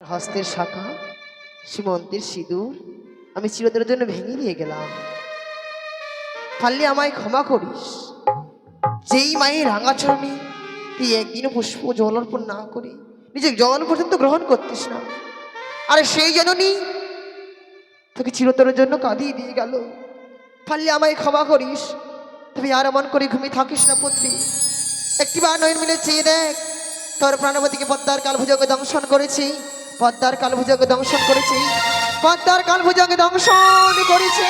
হস্তের শাখা সীমন্তের সিঁদুর আমি চিরদিনের জন্য ভেঙে দিয়ে গেলাম। পারলে আমায় ক্ষমা করিস। যেই মায়ের রাঙাচরণে তুই একদিনও পুষ্প জল অর্পণ না করে নিজে জল পর্যন্ত গ্রহণ করতিস না, আর সেই জননী তোকে চিরতরের জন্য কাঁদিয়ে দিয়ে গেল। পারলে আমায় ক্ষমা করিস। তুমি আর এমন করে ঘুমিয়ে থাকিস না পুত্রী। একটিবার নয়ন মিলে চেয়ে দেখ, তোর প্রাণবতীকে পদ্মার কালভুজকে দংশন করেছি, পদ্মার কালভুজকে দংশন করেছি, পদ্মার কালভুজকে দংশন করেছি।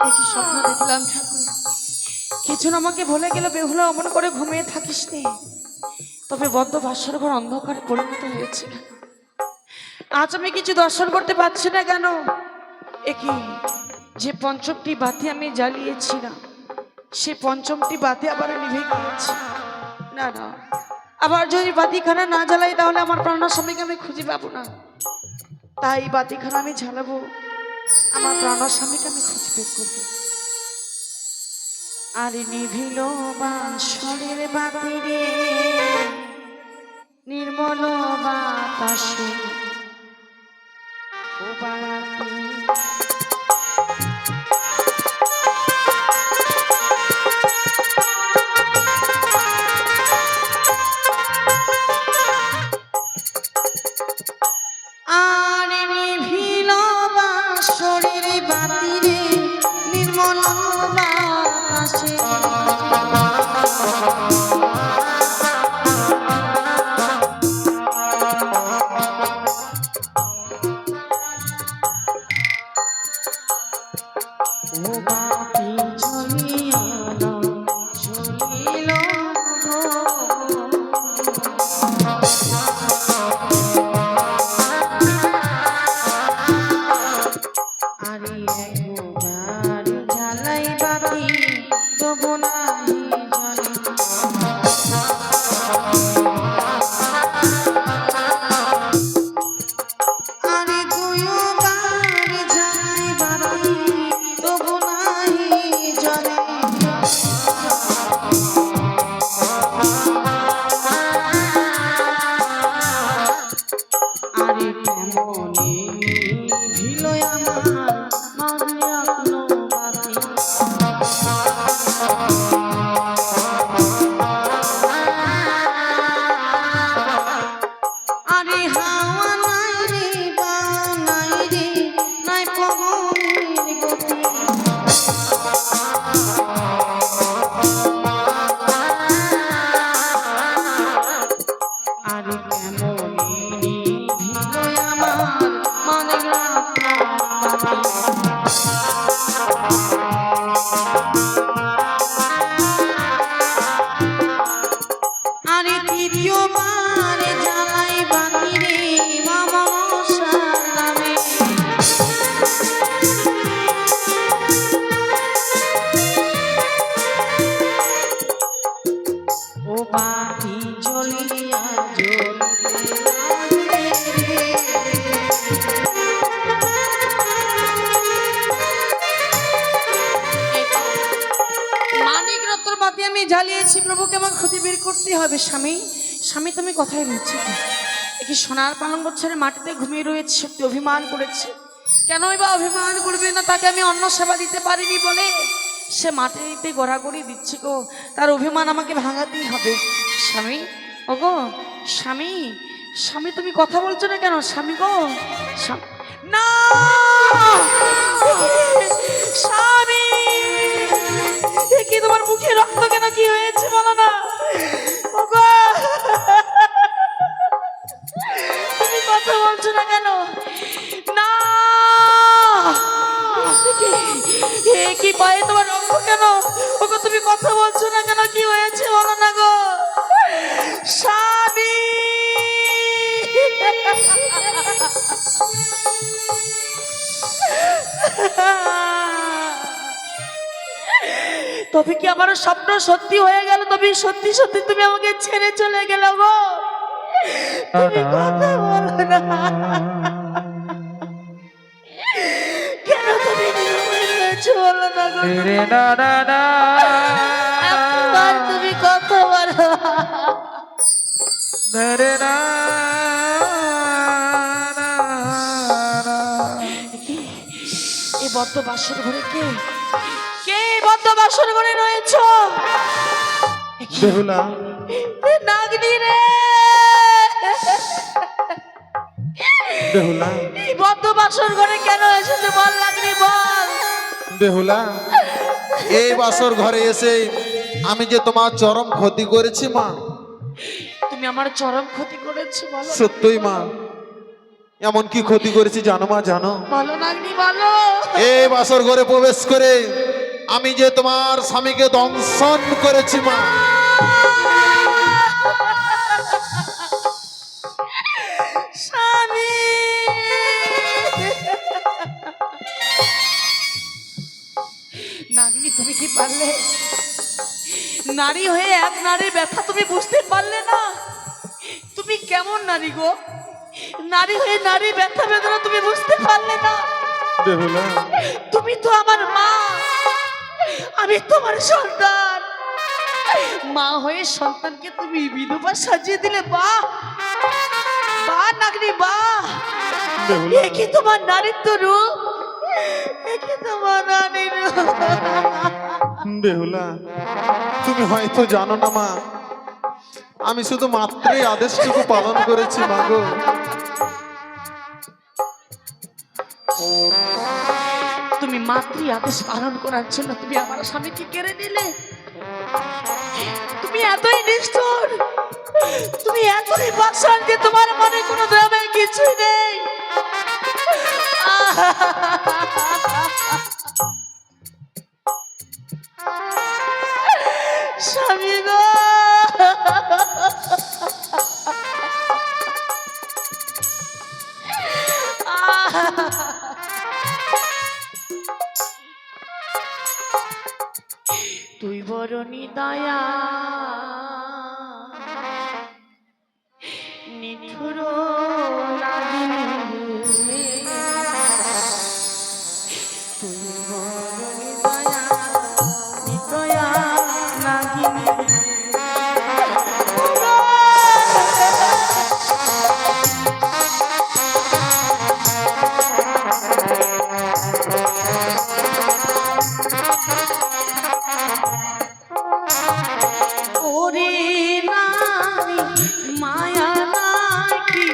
একই স্বপ্ন দেখলাম ঠাকুর, কিছু আমাকে ভুলে গেলে বেহুলা অমন করে ঘুমিয়ে থাকিস নে। তবে বদ্ধ ভাস্বর ঘর অন্ধকারে পরিণত হয়েছে কেন? আজ আমি কিছু দর্শন করতে পারছি না কেন? একই যে পঞ্চমটি বাতি আমি জ্বালিয়েছিলাম, সে পঞ্চমটি বাতি আবার নিভে গিয়েছে। না না, আবার যদি বাতিখানা না জ্বালাই তাহলে আমার প্রাণস্বামীকে আমি খুঁজে পাবো না। তাই বাতিখানা আমি জ্বালাবো, আমার প্রাণস্বামীকে আমি খুঁজে বের করবো। আর নিভিল বাঁশরের বাতি রে, নির্মল বাতাসে ও বাতি। আর নিভিল বাঁশরের বাতি রে, নির্মল বাতাসে ও বাতি জ্বলিয়া না জ্বলিল গো। আরে একবার জ্বালাই বাতি তবু নাই জ্বলে। আরে দুইবার জ্বালাই বাতি তবু নাই জ্বলে। আরে কেমনে নিভিল আমার মাঝে আলো বাতি। আরে হাওয়া নাই রে বা নাই রে, নাই পবনের গতি। আরে কেমনে নিভিল আমার মানে বাতি। আরে তৃতীয়বার জ্বালাই বাতি রে মামা মশার নামে। ও বাতি জ্বলিয়া জ্বলতে লাগে রে। মানিক রত্নর বাতি আমি জ্বালিয়েছি, প্রভুকে আমার খুঁজে বের করতে হবে। স্বামী স্বামী তুমি কোথায় রয়েছে? কি সোনার পালঙ্ক ছেড়ে মাটিতে ঘুমিয়ে রয়েছে, সত্যি অভিমান করেছে। কেনই বা অভিমান করবে না? তাকে আমি অন্ন সেবা দিতে পারিনি বলে সে মাটিতে গড়াগড়ি দিচ্ছে গো। তার অভিমান আমাকে ভাঙাতেই হবে। স্বামী ওগো স্বামী, স্বামী তুমি কথা বলছো না কেন? স্বামী গো না, স্বামী কি তোমার মুখে রক্ত কেন? কি হয়েছে বলো না? ওগো তুমি কথা বলছো না কেন? না কি পায়ে তোমার রক্ত কেন? ওগো তুমি কথা বলছো না কেন? কি হয়েছে বলো না গো স্বামী। তবে কি আমার স্বপ্ন সত্যি হয়ে গেল? তবে সত্যি সত্যি তুমি আমাকে ছেড়ে চলে গেল গো? তুমি কথা বলো না কেন? তুমি বলো না গো, একবার তুমি কথা বলো। না এই বদ্ধ বাসর ঘরে কে কে এই বদ্ধ বাসর ঘরে রয়েছ? বেহুলা নাগনি রে, বেহুলা এই বদ্ধ বাসর ঘরে কেন এসেছে বল নাগনি বল। বেহুলা এই বাসর ঘরে এসে আমি যে তোমার চরম ক্ষতি করেছি মা। তুমি আমার চরম ক্ষতি করেছো বলো। সত্যই মা, এমন কি ক্ষতি করেছি জানো মা জানো? বলো নাগনি বলো। এই বাসর ঘরে প্রবেশ করে আমি যে তোমার স্বামীকে দংশন করেছি মা। স্বামী, নাগনি তুমি কি পারলে? নারী হয়ে এক নারীর ব্যথা তুমি বুঝতে পারলে না? তুমি কেমন নারী গো? নারী হয়ে নারী ব্যথা বেদনা তুমি বুঝতে পারলে না? বেহুলা তুমি তো আমার মা, আমি তোমার সন্তান। মা হয়ে সন্তানকে তুমি বিধবা সাজিয়ে দিলে। বাহ বাহ নাগনি বাহ, বেহুলা এ কি তোমার নারীত্ব রূপ, এ কি তোমার নারীর রূপ। বেহুলা তুমি হয়তো জানো না মা, আমি শুধু মাত্রই আদেশটুকু পালন করেছি মা গো। তুমি মাতৃ আদেশ পালন করার জন্য তুমি আমার স্বামীকে কেড়ে নিলে। তুমি এতই নিষ্ঠুর, তুমি এতই পাষাণ যে তোমার মনে কোনো দ্রব্যের কিছুই নেই। স্বামী গো, তুই বড় নিদয়া নিঠুর নাগিনী রে, তুই বড় নিদয়া নিদয়া নাগিনী রে। ওরে নারী মায়া নাকি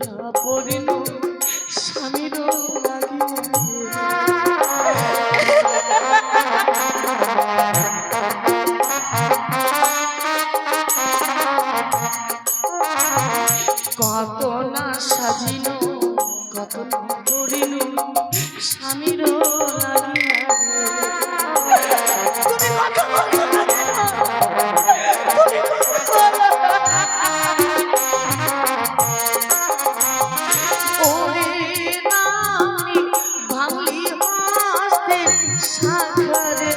ধরা পড়িল স্বামীর কত না সাজিল কত না করিল স্বামীর তুমি কথা বলো না কেন? তুমি কথা বলো। ওরে নামনি ভাঙলি হাসতে সাগরে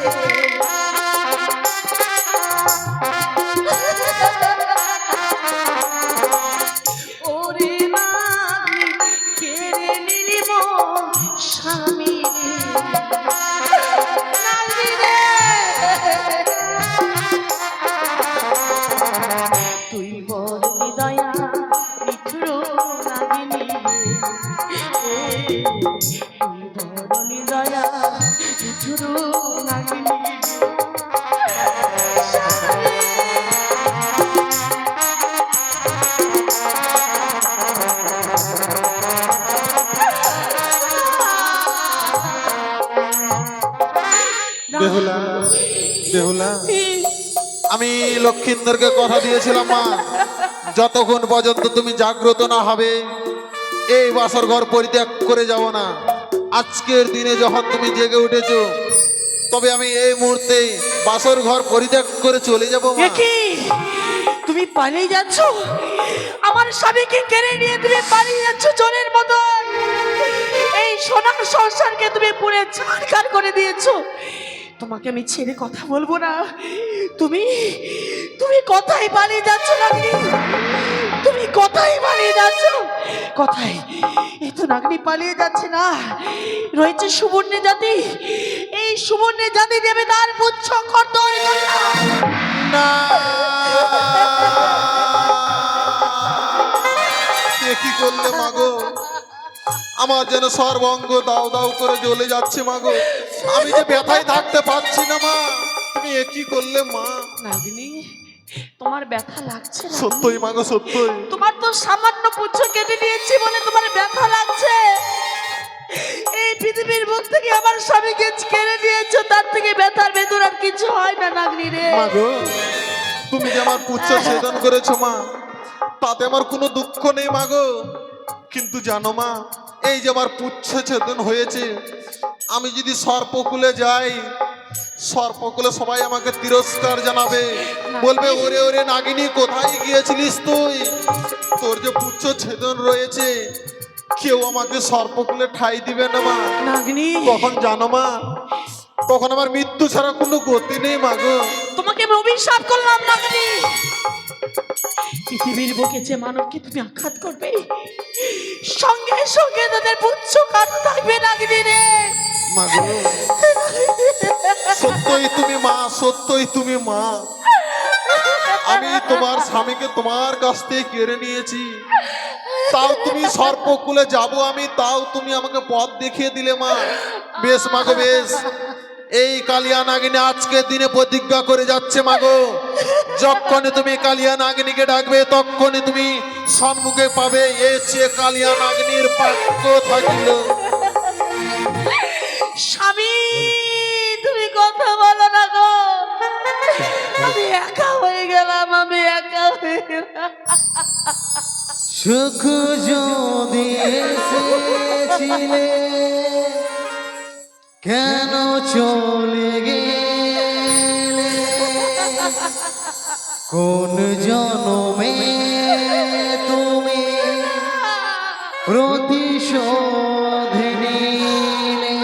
ওরে নামনি কেড়ে নিলিব স্বামী তুই বড় দয়া মিত্র নাগিনী তুই বড় দয়া মিত্র নাগিনী বেহুলা, বেহুলা, আমি লক্ষিন্দরকে কথা দিয়েছিলাম মা, যতক্ষণ পর্যন্ত তুমি জাগ্রত না হবে এই বাসর ঘর পরিত্যাগ করে যাব না। আজকের দিনে যখন তুমি জেগে উঠেছো, তবে আমি এই মুহূর্তে বাসর ঘর পরিত্যাগ করে চলে যাব মা। কি তুমি পালিয়ে যাচ্ছ? আমার স্বামীকে কেড়ে নিয়ে তুমি পালিয়ে যাচ্ছ চোরের মতন। এই সোনার সংসারকে তুমি পুরে ছাড়খাড় করে দিয়েছো। তোমাকে আমি ছেড়ে কথা বলবো না। তুমি তুমি কোথায় পালিয়ে যাচ্ছ নাগিনী? তুমি কোথায় পালিয়ে যাচ্ছ? কোথায়? এই তো নাগিনী পালিয়ে যাচ্ছে না, রয়েছে সুবর্ণে জাতি। এই সুবর্ণে জাতি দেবে তার পুচ্ছ খর্দন না, এ কি করলে মাগো? আমার যেন সর্বঙ্গ দাও দাও করে জ্বলে যাচ্ছে মাগো। আমি যে ব্যথায় থাকতে পারছি না মা। তুমি এ কি করলে মা? নাগিনী, তোমার ব্যথা লাগছে না? সত্যই মাগো, সত্যই। তোমার তো সামান্য পুচ্ছ কেটে নিয়েছি বলে তোমার ব্যথা লাগছে। এই পৃথিবীর মুখ থেকে আমার স্বামীকে কেড়ে নিয়েছো, তার থেকে ব্যথার বেদনার কিছু হয় না নাগিনী রে। মাগো, তুমি যে আমার পুচ্ছ ছেদন করেছো মা, তাতে আমার কোনো দুঃখ নেই মাগো। কিন্তু জানো মা, এই যে আমার পুচ্ছ ছেদন হয়েছে, আমি যদি সর্পকুলে যাই, সর্পকুলে সবাই আমাকে তিরস্কার জানাবে, বলবে ওরে ওরে নাগিনী কোথায় গিয়েছিলিস তুই? তোর যে পুচ্ছ ছেদন রয়েছে, কেউ আমাকে সর্পকুলে ঠাই দিবে না মা। নাগিনী, তখন জানো মা, তখন আমার মৃত্যু ছাড়া কোনো গতি নেই মাগো। তোমাকে আমি অভিশাপ করলাম নাগিনী। পৃথিবীর বুকে যে মানবকে তুমি আঘাত করবে, সঙ্গে সঙ্গে তাদের পুচ্ছ কাটা থাকবে নাগিনী রে। মাগো, সত্যই তুমি মা, সত্যই তুমি মা। আমি তোমার স্বামীকে তোমার কাছ থেকে কেড়ে নিয়েছি, তাও তুমি সর্পকুলে যাব আমি, তাও তুমি আমাকে পথ দেখিয়ে দিলে মা। বেশ মাগো, বেশ। এই কালিয়া নাগিনী আজকের দিনে প্রতিজ্ঞা করে যাচ্ছে মাগো, যখনই তুমি কালিয়া নাগিনীকে ডাকবে তখনই তুমি সম্মুখে পাবে এ চেয়ে কালিয়া নাগিনীর বাক্য থাকিল। স্বামী, তুমি কথা বলো না গো। আমি একা হয়ে গেলাম, আমি একা হয়ে গেলাম। সুখ যদি এসেছিলে কেন চলে গেলে? কোন জনমে তুমি প্রতিশোধ নিলে?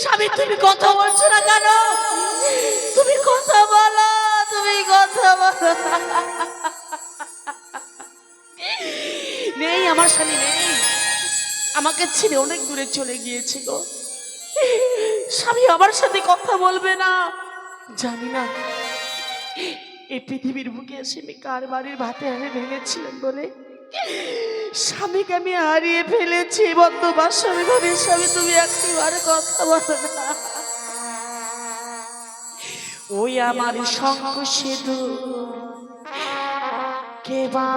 স্বামী, তুমি কথা বলছো না কেন? তুমি কথা বলো, তুমি কথা বলো। নেই, আমার স্বামী নেই, আমাকে ছেড়ে অনেক দূরে চলে গিয়েছে গো। স্বামী আমার সাথে কথা বলবে না। জানি না এই পৃথিবীর বুকে এসে আমি কার বাড়ির ভাতে ভেঙেছিলেন বলে স্বামীকে আমি হারিয়ে ফেলেছি, বদ্ধ বাসর ঘরে স্বামী তুমি একটিবার কথা বলো না। ওই আমার সঙ্গ সেতু কেবা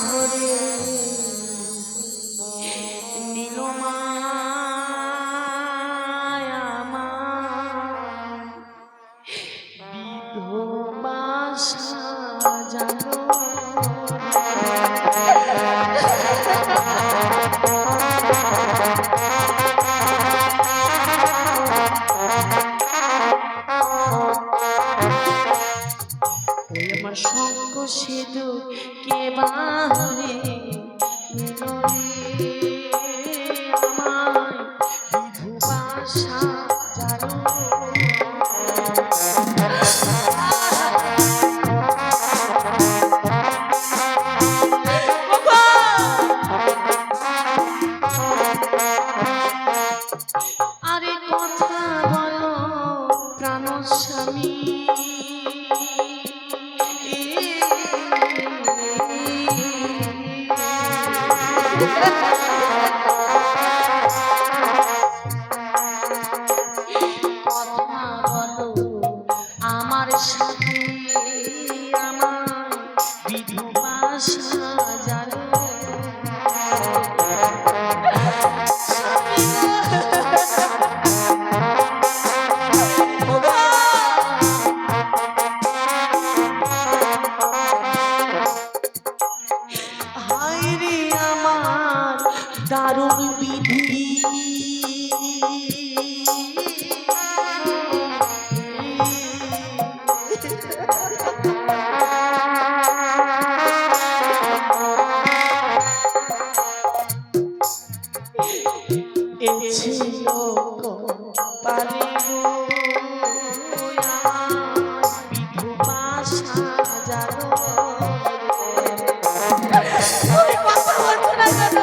ভরে নীলমায় আমার বিধবা সাজানো। ওই আমার সঙ্গ সেতু কে বাহারে আমায় বিধবা সাজানো। আরে কথা বলো প্রাণ স্বামী, কথা বলো আমার সাথে আমার বিধবা সাজানো। হায় রে আমার দারুণ বিধি, এ ছিল কপালে গো আমার বিধবা সাজানো। তুমি কথা বলছো না কেন?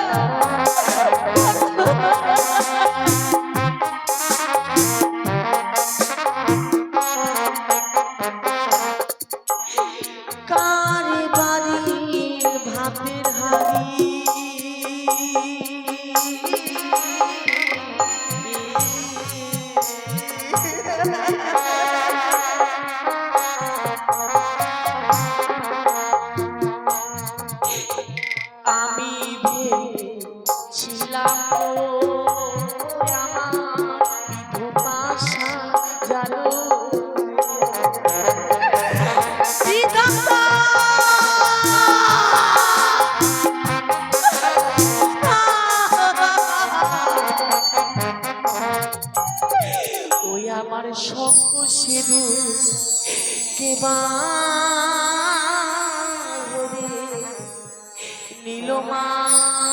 কার বাড়ির ভাতের হাড়ি আমি ভেবেছিলাম ও আমার বিধবা সাজানো। ওই আমার সঙ্গ সেতু কেবা নীলমায়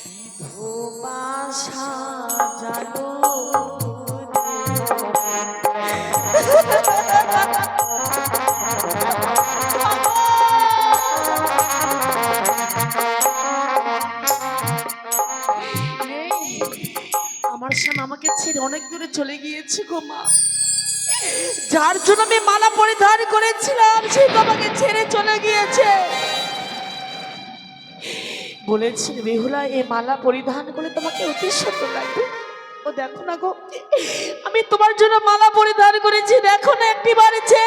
বিধবা সাজানো। আমার স্বামী আমাকে ছেড়ে অনেক দূরে চলে গিয়েছে গো মা। যার জন্য আমি মালা পরিধান করেছিলাম সে তো আমাকে ছেড়ে চলে গিয়েছে। বলেছি বেহুলা এই মালা পরিধান করলে তোমাকে অতি সুন্দর লাগবে। ও দেখো না গো, আমি তোমার জন্য মালা পরিধান করেছি, দেখো না একটি বাড়িছে।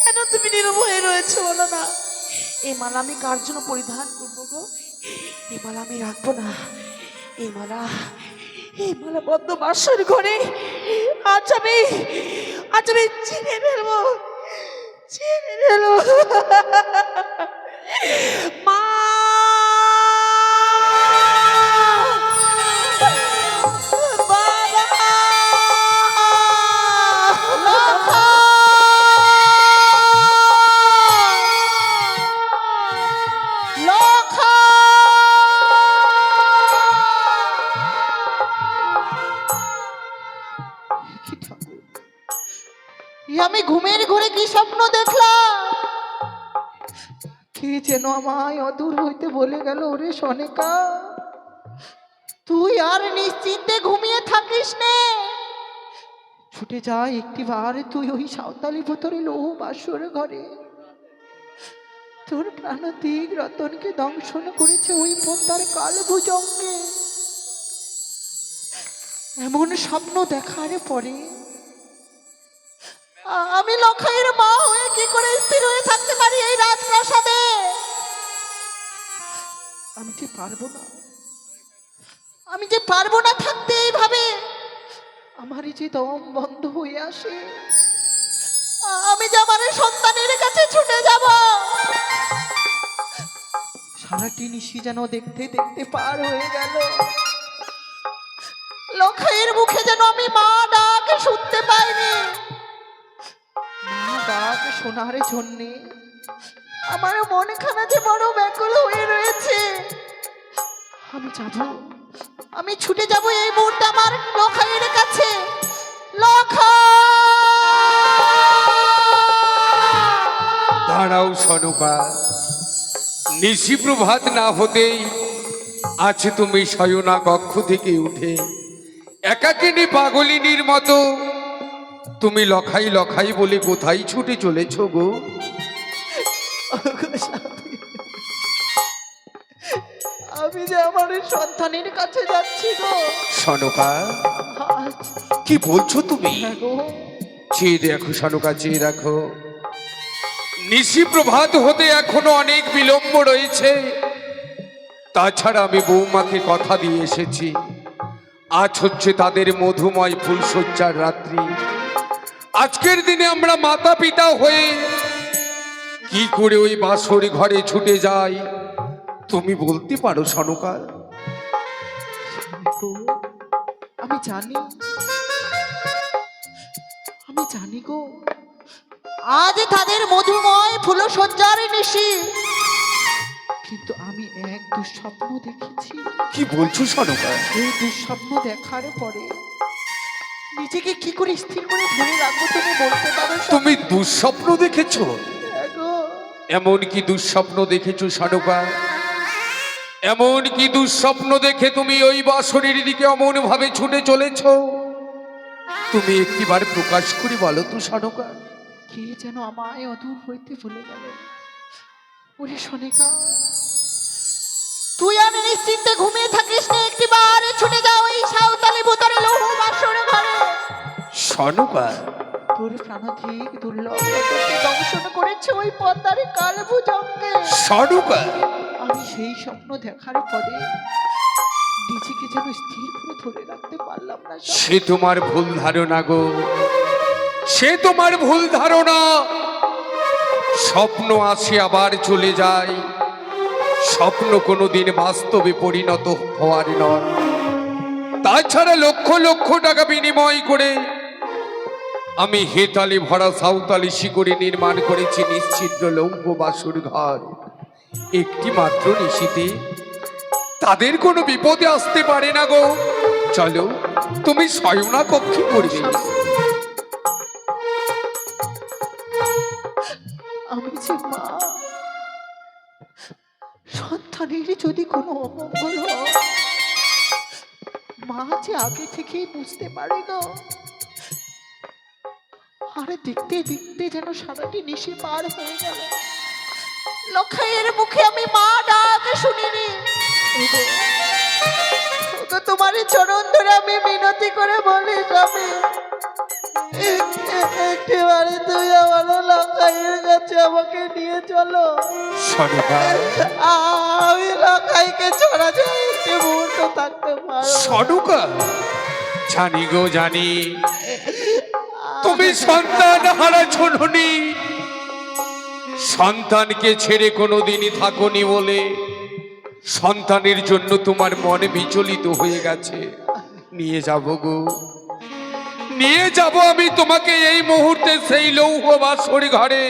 কেন তুমি নীরব হয়ে রয়েছো বলো না? এই মালা আমি কার জন্য পরিধান করবো গো? এই মালা আমি রাখবো না। এই মালা বদ্ধ বাসর ঘরে আজ আমি ছিঁড়ে ফেলবো, মা। আমি ঘুমের ঘরে কি স্বপ্ন দেখলাম? কি যেন আমায় অদূর হইতে বলে গেল, ওরে সনিকা তুই আর নিশ্চিন্তে ঘুমিয়ে থাকিস নে, ছুটে যায় একটিবার তুই ওই সাঁওতালি ভেতরে লৌহ বাসর ঘরে। তোর প্রাণতিক রতনকে দংশন করেছে ওই পদ্মার কাল ভুজঙ্গে। এমন স্বপ্ন দেখার পরে আমি লখাইয়ের মা হয়ে কি করে স্থির হয়ে থাকতে পারি এই রাজপ্রাসাদে? আমি যে পারবো না, আমি যে পারবো না থাকতে এইভাবে। আমারই যে দম বন্ধ হয়ে আসে, আমি যে আমার সন্তানের কাছে ছুটে যাব। সারাটি নিশি যেন দেখতে দেখতে পার হয়ে গেল। লখাইয়ের মুখে যেন আমি মা ডাক শুনতে পাইনি। মা ডাক শোনার জন্যে আমার মনখানা যে বড় ব্যাকুল হয়ে রয়েছে। আমি যাব, আমি ছুটে যাব এই মুহূর্তে আমার লখাইয়ের কাছে। দাঁড়াও সনকা, নিশি প্রভাত না হতেই আজ তুমি শয়না কক্ষ থেকে উঠে একাকিনী পাগলিনীর মতো তুমি লখাই লখাই বলে কোথায় ছুটে চলেছ গো? আমি যে আমার সন্তানের কাছে যাচ্ছি গো। সনকা, কি বলছো তুমি? হ্যাঁ গো। চেয়ে দেখো সনকা, চেয়ে দেখো। নিশি প্রভাত হতে এখনো অনেক বিলম্ব রয়েছে। তাছাড়া আমি বৌমাকে কথা দিয়ে এসেছি, আজ হচ্ছে তাদের মধুময় ফুলশয্যার রাত্রি। আজকের দিনে আমরা মাতা পিতা হয়ে কি করে ওই বাসর ঘরে ছুটে যাই তুমি বলতে পারো সনকা? আমি জানি, আমি জানি গো, আজ তাদের মধুময় ফুলশয্যার নিশি। কিন্তু আমি এক দুঃস্বপ্ন দেখেছি। কি বলছো সনকা? এই দুঃস্বপ্ন দেখার পরে নিজেকে কি করে স্থির করে ধরে রাখবো তুমি বলতে পারো? তুমি দুঃস্বপ্ন দেখেছো? হ্যাঁ গো। এমন কি দুঃস্বপ্ন দেখেছো সনকা? এমন কি দুঃস্বপ্ন দেখে তুমি ওই বাসরের দিকে অমন ভাবে ছুটে চলেছ? তুমি একটিবার প্রকাশ করে বলো তো সনকা। কে যেন আমায় অদূর হইতে ভুলে গেল। ওরে সনিকা, তুই আমি নিশ্চিন্তে ঘুমিয়ে থাকিস না, একটিবার ছুটে যাও এই সাঁওতালি ভেতরে লৌহ বাসর ঘরে। সনকা, তোর প্রাণধিক দুর্লভ রতনকে দংশন করেছে ওই পদ্মার কাল ভুজঙ্গে। সনকা, আমি সেই স্বপ্ন দেখার পরে নিজেকে যেন স্থির করে ধরে রাখতে পারলাম না। সে তোমার ভুল ধারণা গো, সে তোমার ভুল ধারণা। স্বপ্ন আসে আবার চলে যায়, স্বপ্ন কোনোদিন বাস্তবে পরিণত হওয়ার নয়। তাছাড়া লক্ষ লক্ষ টাকা বিনিময় করে আমি হেতালি ভরা সাঁওতালি শিকড়ে নির্মাণ করেছি নিশ্চিদ্র লৌহ বাসর ঘর। একটি মাত্র নিশিতে তাদের কোনো বিপদে আসতে পারে না গো। চলো, তুমি শয়না কক্ষে করবে। আমি যে মা, সন্তানের যদি কোনো অমঙ্গল হয়, মা যে আগে থেকেই বুঝতে পারে গো। আরে দেখতে দেখতে যেন সারাটি নিশি পার হয়ে গেল। লখাইয়ের মুখে আমি মা ডাক শুনিনি। ওগো, ওগো, তোমারই চরণ ধরে আমি মিনতি করে বলি স্বামী, একেবারে তুই আমার লখাইয়ের কাছে আমাকে নিয়ে চলো। সনকা, আমি লখাইকে ছাড়া যায় একটি মুহূর্ত থাকতে পারো। সনকা, জানি গো জানি, তুমি সন্তান হারা ছোটনি। সন্তানকে ছেড়ে কোনোদিনই থাকনি বলে সন্তানের জন্য তোমার মনে বিচলিত হয়ে গেছে। নিয়ে যাব গো, নিয়ে যাব আমি তোমাকে এই মুহূর্তে সেই লৌহ বাসর ঘরে।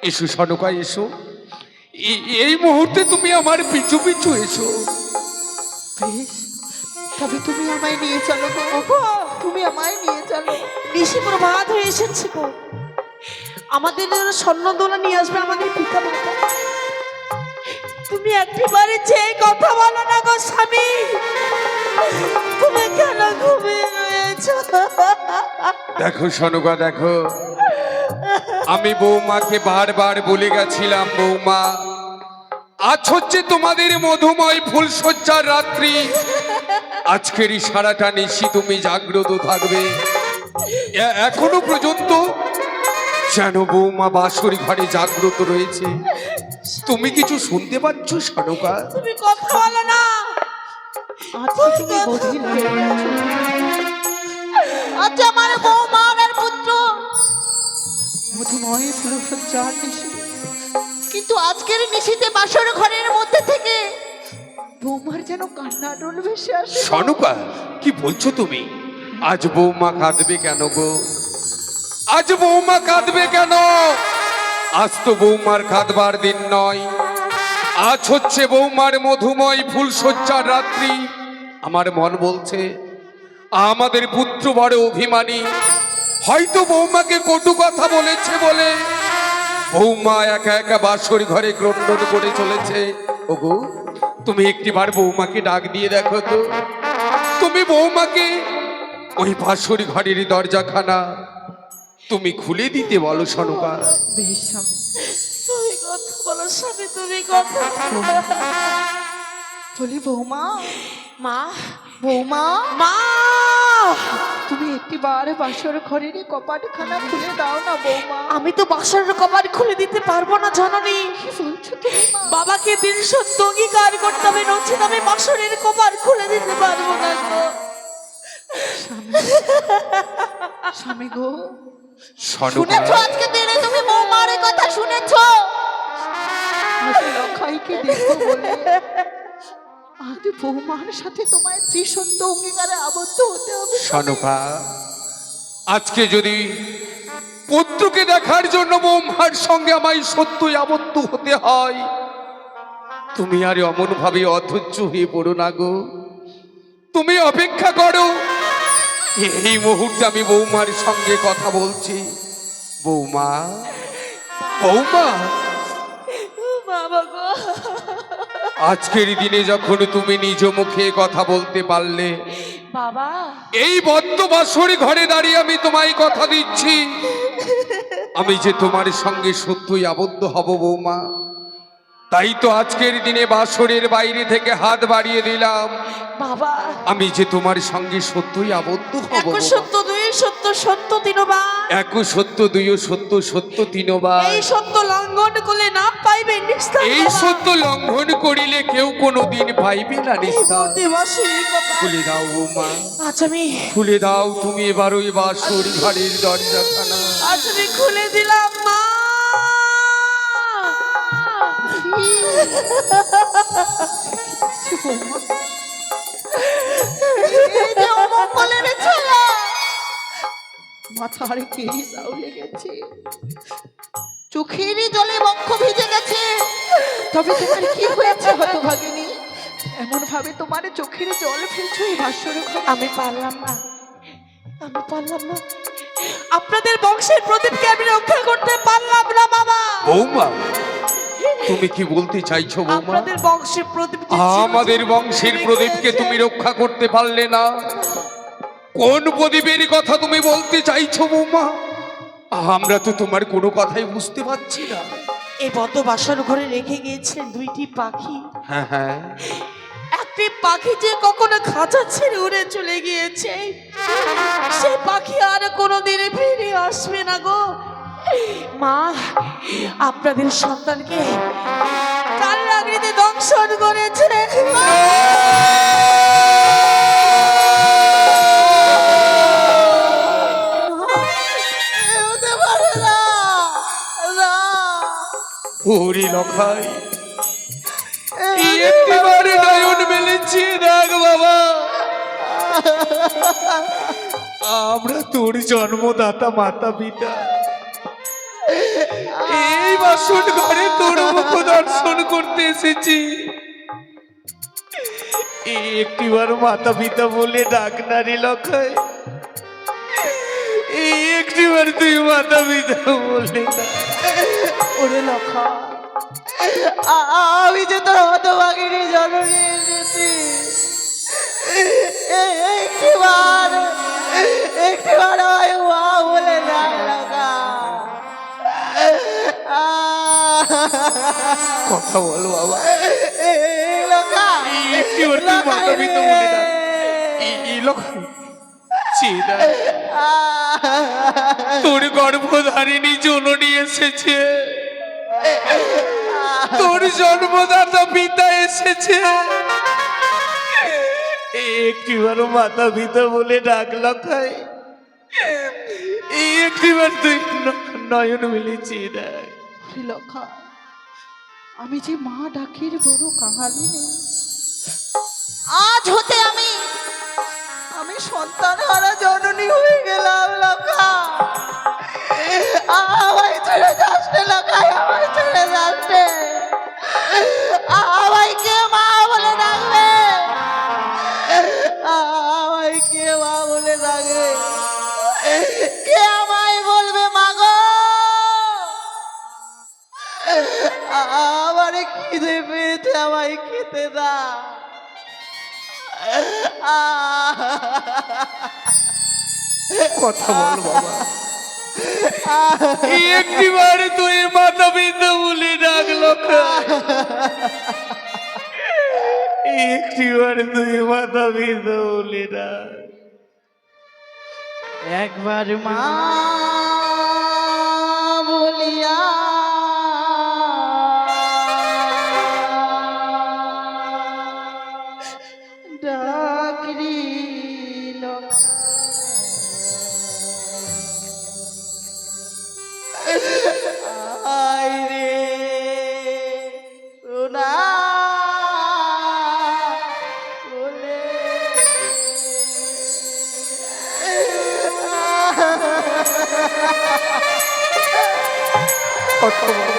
এসো সনকা, এসো, এই মুহূর্তে তুমি আমার পিছু পিছু এসো। বেশ, তবে তুমি আমায় নিয়ে চলো গো। তুমি আমায় নিয়ে চলো। নিশি প্রভাত হয়ে এসেছে গো, আমাদের জন্য স্বর্ণদোলা নিয়ে আসবে আমাদের পিতা মাতা। তুমি একটিবারে যে কথা বলো না গো স্বামী, তুমি কেন ঘুমিয়ে করেছো। দেখো সনুকা, দেখো আমি বৌমাকে বারবার বলে গেছিলাম, বৌমা আজ হচ্ছে তোমাদের মধুময় ফুলশয্যার রাত্রি, আজকের এই সারাটা নিশি তুমি জাগ্রত থাকবে। এখনো পর্যন্ত যেন বৌমা বাসর ঘরে জাগ্রত রয়েছে। তুমি কিছু শুনতে পাচ্ছ সনুকা? তুমি কথা বলো না। আজকে তুমি বধির হয়ে গেছো। আজ আমার বৌমার পুত্র মধুময় ফুলসজ্জার নিশি, কিন্তু আজকের নিশিতে বাসর ঘরের মধ্যে থেকে বৌমার যেন কান্না ডোল ভেসে আসে। সনুকা, কি বলছো তুমি? আজ বৌমা কাঁদবে কেন গো? আজ বৌমা কাঁদবে কেন? আজ তো বৌমার কাঁদবার দিন নয়, আজ হচ্ছে বৌমার মধুময় ফুলশয্যার রাত্রি। আমার মন বলছে আমাদের পুত্র বড় অভিমানী, হয়তো বৌমাকে কটু কথা বলেছে বলে বৌমা একা একা বাসর ঘরে ক্রন্দন করে চলেছে। ওগো, তুমি একটিবার বৌমাকে ডাক দিয়ে দেখো তো। তুমি বৌমাকে ওই বাসর ঘরের দরজাখানা তুমি খুলে দিতে বলো সনুকা। বেশ স্বামী, তুমি কথা বলো স্বামী, তুমি কথা বলি বৌমা, মা বৌমা মা তুমি একটিবার বাসর ঘরের কপাটখানা খুলে দাও না বৌমা। আমি তো বাসর কপাট খুলে দিতে পারবো না জননী। কি বলছো তুমি মা? বাবাকে দিন সত্য অঙ্গীকার করতে হবে, নচেত আমি বাসরের কপাট খুলে দিতে পারবো না গো। স্বামী গো, সনুকা, শুনেছো আজকে দিনে তুমি বৌমার এই কথা শুনেছো? আজ লখাইকে দেখবো বলে আজ বৌমার সাথে তোমায় ত্রিসত্য অঙ্গীকারে আবদ্ধ হতে হবে। সনুকা, আজকে যদি পুত্রকে দেখার জন্য বৌমার সঙ্গে আমায় সত্যই আবদ্ধ হতে হয়, তুমি আর অমন ভাবে অধৈর্য হয়ে পড়ো না গো। তুমি অপেক্ষা করো, এই মুহূর্তে আমি বৌমার সঙ্গে কথা বলছি। বৌমা, বৌমা, বাবা গো, আজকের দিনে যখন তুমি নিজ মুখে কথা বলতে পারলে, বাবা এই বদ্ধ বাসরে ঘরে দাঁড়িয়ে আমি তোমায় কথা দিচ্ছি, আমি যে তোমার সঙ্গে সত্যই আবদ্ধ হব বৌমা। তাই তো আজকের দিনে বাসরের বাইরে থেকে হাত বাড়িয়ে দিলাম, বাবা আমি যে তোমার সঙ্গে সত্যই আবদ্ধ হব এক বৌমা। সত্য দুই সত্য সত্য তিনবার এক সত্য, দুই সত্য, সত্য তিনবার। এই সত্য লঙ্ঘন করলে না পাইবে নিস্তার। এই সত্য লঙ্ঘন করিলে কেউ কোনোদিন পাইবে না নিস্তার। খুলে দাও বৌমা, আজ আমি খুলে দাও তুমি এবার ওই বাসর ঘরের দরজাখানা। আজ আমি খুলে দিলাম মা। এই যে অমঙ্গলের ছেলে, মাথার কেড়ি চাউলে গেছে, চোখেরই জলে বক্ষ ভিজে গেছে। তবে তোমার কি হয়েছে হতভাগিনী? এমন ভাবে তোমার চোখের জল ফেলছো এই বাসর ঘরে। আমি পারলাম না, আমি পারলাম না, আপনাদের বংশের প্রদীপকে আমি রক্ষা করতে পারলাম না বাবা। বৌমা, তুমি কি বলতে চাইছো বৌমা? আপনাদের বংশের প্রদীপ যে ছিল, আমাদের বংশের প্রদীপকে তুমি রক্ষা করতে পারলে না? কোন প্রদীপের কথা তুমি বলতে চাইছো বৌমা? আমরা তো তোমার কোনো কথাই বুঝতে পারছি না। এই বদ্ধ বাসর ঘরে রেখে গিয়েছিলেন দুইটি পাখি। হ্যাঁ হ্যাঁ, একটি পাখি যে কখনো খাঁচা ছেড়ে উড়ে চলে গিয়েছে, সে পাখি আর কোনোদিন ফিরে আসবে না গো। মা, আপনাদের সন্তানকে কাল আগিতে দংশন করেছে। হতে পারে না, না। ওরে লখাই, একটিবারে নয়ন মেলেছি দেখ বাবা, আমরা তোর জন্মদাতা মাতা পিতা এই বাসন ঘরে তোর মুখ দর্শন করতে এসেছি। একটিবার মাতা পিতা বলে ডাক না রে লখাই, একটিবার তুই মাতা পিতা বলে না। ওরে লখা, আমি যে তোর হতভাগিনী জননী এসেছি, একটিবার একটিবার আমায় মা বলে ডাকলো গা। কথা বল বাবা, লোকা একটিবার তুই মাতা পিতা বলে ডাক। এই লোক চেনা, তোর গর্ভধারিণী জননী এসেছে, তোর জন্মদাতা পিতা এসেছে, একটিবার মাতা পিতা বলে ডাকলা খাই, একটিবার তুই নয়ন মিলেছি দেখ। শ্রীলঙ্কা, আমি যে মা ডাকির বড় কাঙালি নেই, আজ হতে আমি সন্তান হারা জননী হয়ে গেলাম। লঙ্কা, আমায় ছেড়ে যাচ্ছে, লঙ্কা আমায় ছেড়ে যাচ্ছে। আমায় কে মা বলে ডাকবে? আমায় কে মা বলে ডাকবে? কে আমায় বলবে মা গো? আমারে খিদে পেয়েছে, আমায় খেতে দা। কথা বল বাবা, একটিবার তুই মাতা পিতা বলে ডাকলো খাই, একটিবার তুই মাতা পিতা বলে ডাক। একবার মা বলিয়া ডাকরি আয় রে সোনা বলে কথা বল,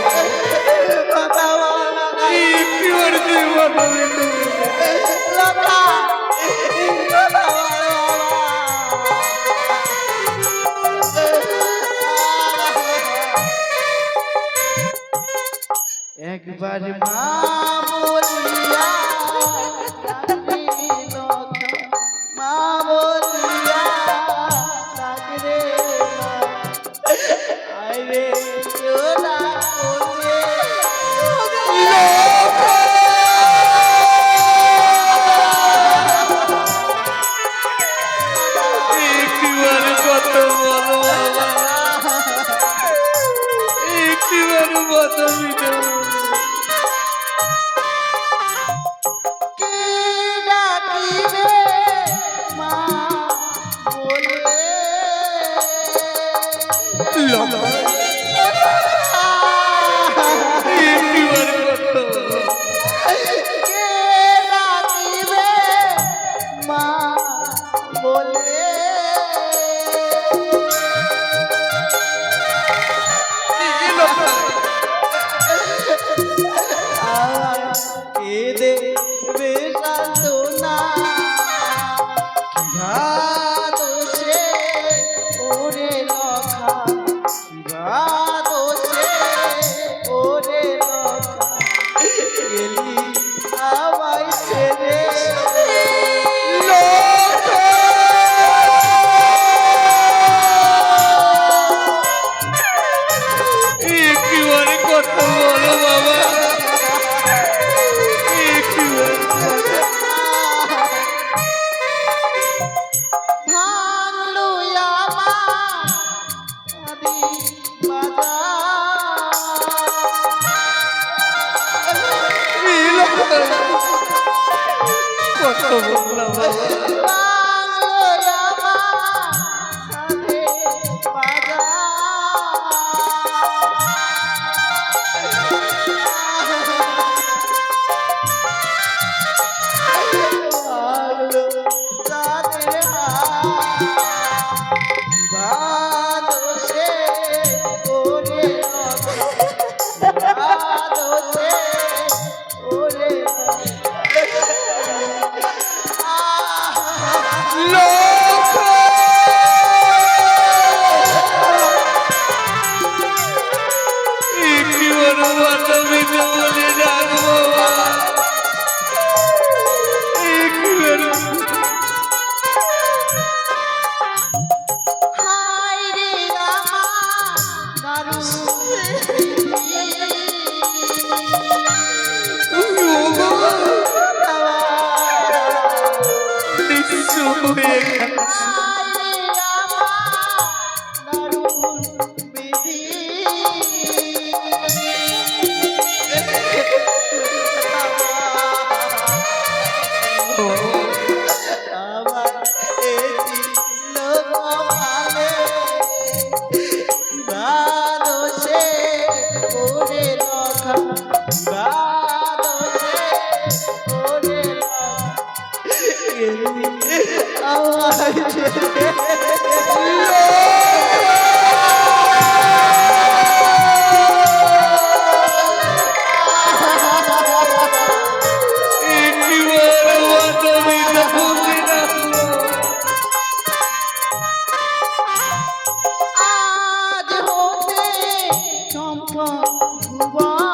কথা বল একটিবার তুই মাতা পিতা লতা কথা বল একবার মা বলিয়া ডাকরে লতা, মা বলিয়া ডাকরে লতা, আয় রে সোনা বলে একটিবার কথা বলো বাবা, একটিবার মাতা পিতা কে ডাকিবে মা বলে লতা, একটিবার কথা বলো। কে ডাকিবে মা বলে কে দেবে সান্ত্বনা দোষে ওরে লখা, দোষে ওরে লখা গেলি আমায় ছেড়ে একটিবার কথা বলো বাবা, একটিবার ভাঙলো আমার আদি বাজার, কথা বললাম বাবা, ভাঙলো আমার আদি বাজার। ভাঙলো চাঁদের হাত, দোষে ওরে দোষে ওরে হয়ে গেল। আজ হতে চম্পা ভুবন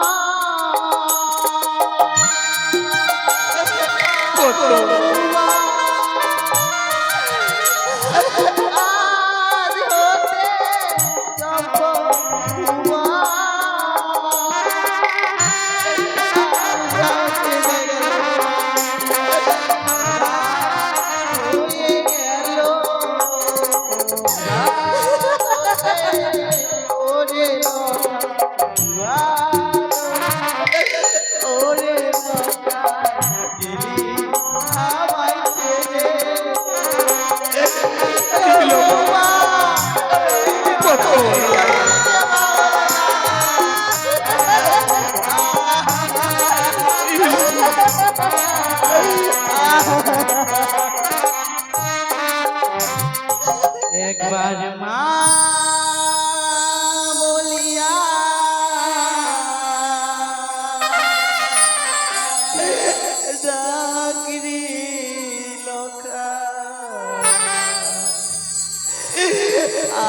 আজ হতে চম্পা ভুবন হয়ে গেল ওরে ওরে আমায় ছেড়ে একবার মা বলিয়া ডাকরি লোকা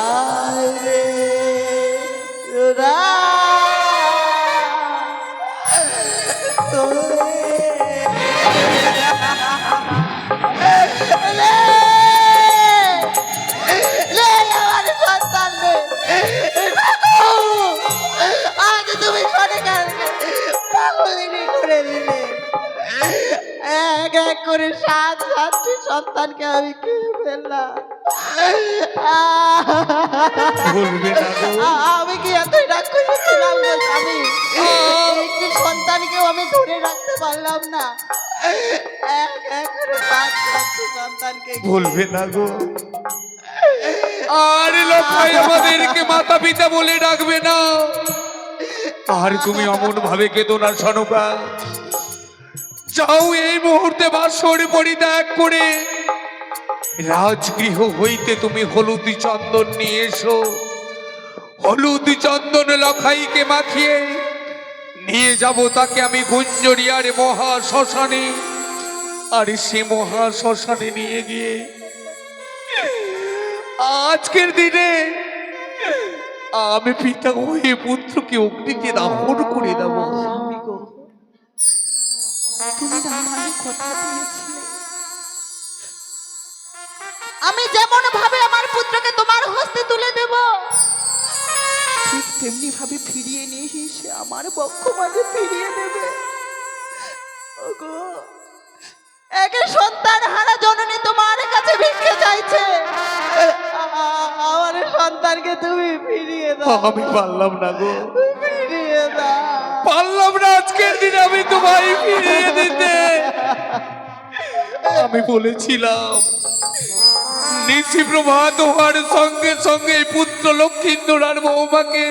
আয় রে তোরা আমার সন্তান রে আজ তুমি সরকার পাগলিনী করে দিলে এক এক করে সাতটি সন্তানকে আমি খেয়ে ফেললাম বলবে না গো। আমি কি এতই রাগ করেছিলাম গো স্বামী একটি সন্তানকেও আমি ধরে রাখতে পারলাম না এক এক করে সাতটি সন্তানকে বলবে না গো। আর লক্ষাই আমাদেরকে মাতা পিতা বলে ডাকবে না। আর তুমি অমন ভাবে কেঁদো না সনকা। যাও এই মুহূর্তে বাসর পরিত্যাগ করে রাজগৃহ হইতে তুমি হলুদি চন্দন নিয়ে এসো। হলুদি চন্দন লখাইকে মাখিয়ে নিয়ে যাব তাকে আমি গুঞ্জরিয়ার মহা শ্মশানে। আর সে মহা শ্মশানে নিয়ে গিয়ে আজকের দিনে আমি পিতা হয়ে পুত্রকে অগ্নিতে দাহন করে দেব। স্বামী গো, তুমি না আমায় কথা দিয়েছিলে আমি যেমন ভাবে আমার পুত্রকে তোমার হস্তে তুলে দেব ঠিক তেমনি ভাবে ফিরিয়ে নিয়ে এসে আমার বক্ষ মাঝে ফিরিয়ে দেবে। ওগো এক সন্তান হারা জননী তোমার কাছে ভিক্ষে চাইছে আমার সন্তানকে তুমি ফিরিয়ে দাও আমি পারলাম না গো, ফিরিয়ে দাও পারলাম না আজকের দিনে আমি তোমায় ফিরিয়ে দিতে। আমি বলেছিলাম নিশি প্রভাত হওয়ার সঙ্গে সঙ্গে পুত্র লক্ষ্মীন্দর আর বৌমাকে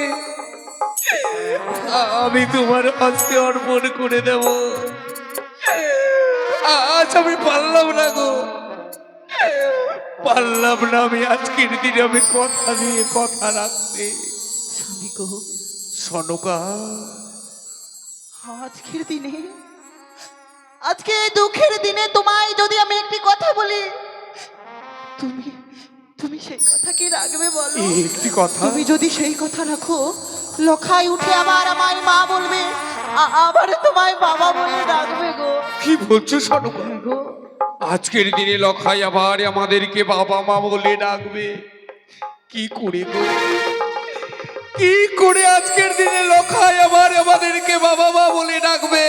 আমি তোমার হস্তে অর্পণ করে দেব। আজ আমি পারলাম না গো, পারলাম না। আমি আজকের দিনে আমি কথা দিয়ে কথা রাখতে। স্বামী গো, সনকা আজকের দিনে আজকে এই দুঃখের দিনে তোমায় যদি আমি একটি কথা বলি তুমি তুমি সেই কথা কি রাখবে বলো? এই একটি কথা, তুমি যদি সেই কথা রাখো, লখাই উঠে আবার আমায় মা বলবে আবার তোমায় বাবা বলে ডাকবে গো কি বলছো সনকা? গো আজকের দিনে লখাই আবার আমাদেরকে বাবা মা বলে ডাকবে? কি করে গো, কি করে আজকের দিনে লখাই আবার আমাদেরকে বাবা মা বলে ডাকবে?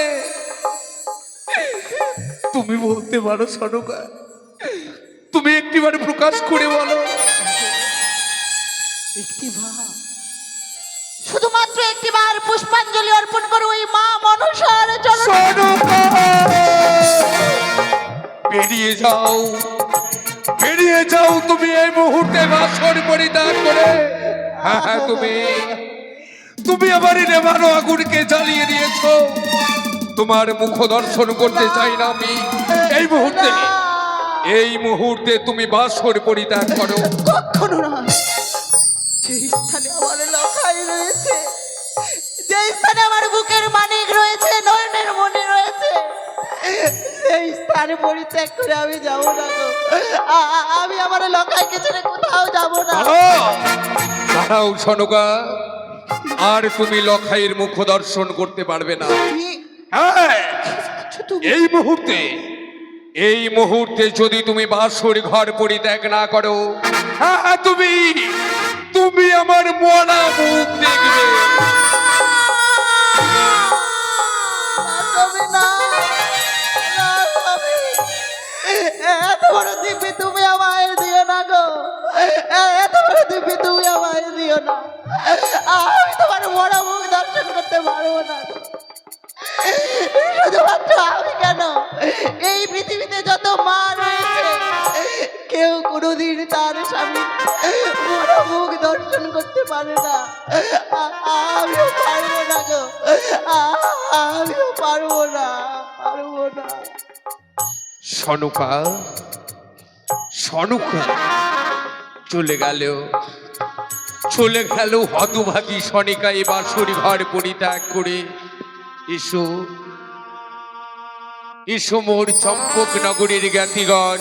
তুমি বলতে পারো সনকা? তুমি একটিবার প্রকাশ করে বলো। শুধুমাত্র একটিবার পুষ্পাঞ্জলি অর্পণ করো ওই মা মনসার চরণে। সনুকা! বেরিয়ে যাও, বেরিয়ে যাও তুমি এই মুহূর্তে বাসর পরিত্যাগ করে। হ্যাঁ হ্যাঁ, তুমি আমার নেভানো আগুনকে জ্বালিয়ে দিয়েছো। তোমার মুখ দর্শন করতে চাই না আমি এই মুহূর্তে। এই মুহূর্তে তুমি বাসর পরিত্যাগ করো। কখনো না। যে স্থানে আমার লখাই রয়েছে, যে স্থানে আমার বুকের মানিক রয়েছে, নয়নের মনে রয়েছে, সেই স্থানে পরিত্যাগ করে আমি যাব না গো। আমি আমার লখাইকে ছেড়ে কোথাও যাব না। দাঁড়াও সনুকা, আর তুমি লখাইয়ের মুখ দর্শন করতে পারবে না। হ্যাঁ, এই মুহূর্তে যদি তুমি বাসর ঘর পরিত্যাগ না করো, হ্যাঁ তুমি আমার মরা মুখ দেখবে। এত বড় দিব্যি তুমি আমায় দিও না গো। এত বড় দিব্যি তুমি আমায় দিও না। আমি তোমার বড় মুখ দর্শন করতে পারবো না। শুধুমাত্র আমি কেন, এই পৃথিবীতে যত মা রয়েছে, কেউ কোনোদিন তার স্বামী বড় মুখ দর্শন করতে পারে না। আমিও পারবো না গো। আমিও পারবো না। সনুকা, সনুকা চলে গেল হতভাগী সনিকা এই বাসর ঘর পরিত্যাগ করে। এসো এসো মোর চম্পক নগরীর জ্ঞাতিগণ,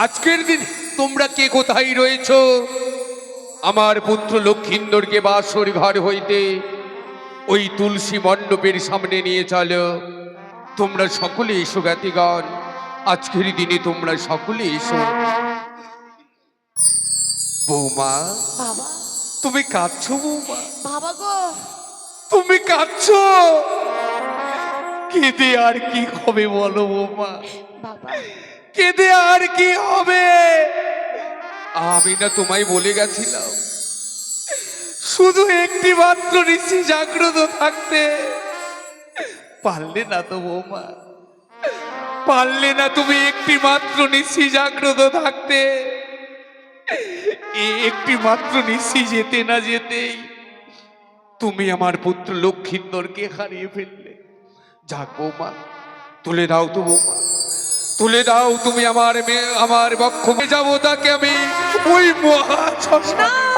আজকের দিন তোমরা কে কোথায় রয়েছ? আমার পুত্র লক্ষিন্দরকে বাসর ঘর হইতে ওই তুলসী মণ্ডপের সামনে নিয়ে চলো। তোমরা সকলে এসো জ্ঞাতিগণ, আজকের দিনে তোমরা সকলে এসো। বৌমা, বাবা, তুমি কাঁদছো বৌমা? বাবা গো, তুমি কাঁদছো? কেঁদে আর কি হবে বলো বৌমা? বাবা, কেঁদে আর কি হবে? আমি না তোমায় বলে গেছিলাম শুধু একটি মাত্র ঋষি জাগ্রত থাকতে। পারলে না তো বৌমা, পারলে না তুমি একটি মাত্র ঋষি জাগ্রত থাকতে? একটি মাত্র ঋষি যেতে না যেতেই তুমি আমার পুত্র লক্ষিন্দরকে হারিয়ে ফেললে। যাক বৌমা, তুলে দাও তো বৌমা, তুলে দাও তুমি আমার বক্ষ যাবো তাকে আমি ওই মহা শ্মশানে।